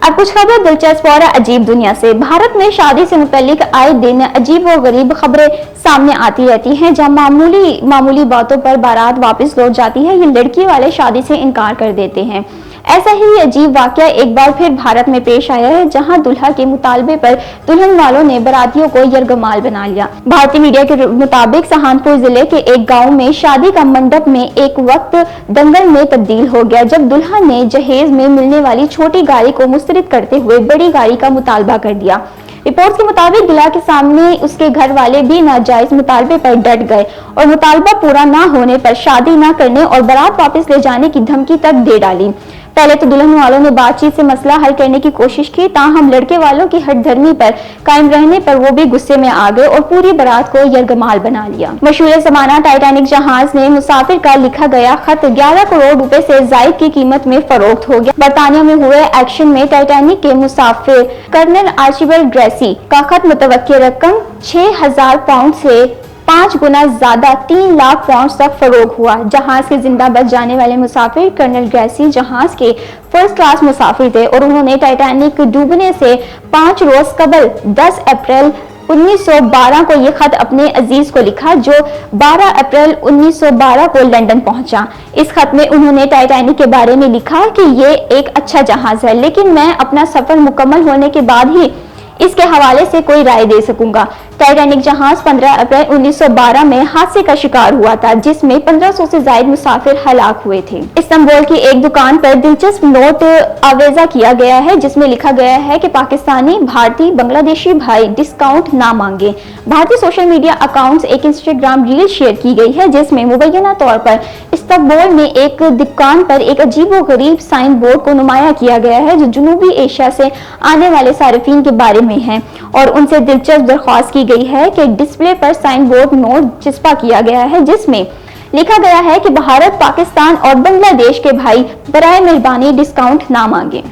अब कुछ खबर दिलचस्प और अजीब दुनिया से। भारत में शादी से मुताल्लिक आए दिन अजीब और गरीब खबरें सामने आती रहती हैं, जहां मामूली बातों पर बारात वापस लौट जाती है, ये लड़की वाले शादी से इनकार कर देते हैं। ऐसा ही अजीब वाकया एक बार फिर भारत में पेश आया है, जहां दुल्हा के मुतालबे पर दुल्हन वालों ने बारातियों को यरगमाल बना लिया। भारतीय मीडिया के मुताबिक सहारनपुर जिले के एक गांव में शादी का मंडप में एक वक्त दंगल में तब्दील हो गया, जब दुल्हा ने जहेज में मिलने वाली छोटी गाड़ी को मुस्तरद करते हुए बड़ी गाड़ी का मुतालबा कर दिया। रिपोर्ट्स के मुताबिक दुल्हा के सामने उसके घर वाले भी नाजायज मुतालबे पर डट गए और मुतालबा पूरा ना होने पर शादी ना करने और बारात वापस ले जाने की धमकी तक दे डाली। पहले तो दुल्हन वालों ने बातचीत से मसला हल करने की कोशिश की, ताहम लड़के वालों की हठधर्मी पर कायम रहने पर वो भी गुस्से में आ गए और पूरी बारात को यरगमाल बना लिया। मशहूर ज़माना टाइटैनिक जहाज ने मुसाफिर का लिखा गया खत 11 करोड़ रुपए से जायद की कीमत में फरोख्त हो गया। बरतानिया में हुए एक्शन में टाइटैनिक के मुसाफिर कर्नल आर्चिबाल्ड ग्रेसी का खत मुतवक्किल रकम 6,000 पाउंड से 5 गुना ज्यादा 3 लाख पाउंड तक फरोख्त हुआ। जहाज के जिंदा बच जाने वाले मुसाफिर कर्नल ग्रेसी जहाज के फर्स्ट क्लास मुसाफिर थे और उन्होंने टाइटैनिक डूबने से 5 रोज कबल 10 अप्रैल 1912 को ये खत अपने अजीज को लिखा, जो 12 अप्रैल 1912 को लंदन पहुंचा। इस खत में उन्होंने टाइटैनिक के बारे में लिखा कि ये एक अच्छा जहाज है, लेकिन मैं अपना सफर मुकम्मल होने के बाद ही इसके हवाले से कोई राय दे सकूंगा। टाइटैनिक जहाज 15 अप्रैल 1912 में हादसे का शिकार हुआ था, जिसमें 1500 से ज्यादा मुसाफिर हलाक हुए थे। इस्तांबुल की एक दुकान पर दिलचस्प नोट आवेजा किया गया है, जिसमें लिखा गया है कि पाकिस्तानी भारतीय बांग्लादेशी भाई डिस्काउंट ना मांगे। भारतीय सोशल मीडिया अकाउंट्स एक इंस्टाग्राम रील शेयर की गई है, जिसमें मुबैना तौर पर इस्तांबुल में एक दुकान पर एक अजीबोगरीब साइन बोर्ड को नुमाया किया गया है, जो जनूबी एशिया से आने वाले सारिफीन के बारे में है और उनसे दिलचस्प दरख्वास्त की गई है कि डिस्प्ले पर साइन बोर्ड नोट चिपका किया गया है, जिसमें लिखा गया है कि भारत, पाकिस्तान और बांग्लादेश के भाई बराए मेहरबानी डिस्काउंट ना मांगे।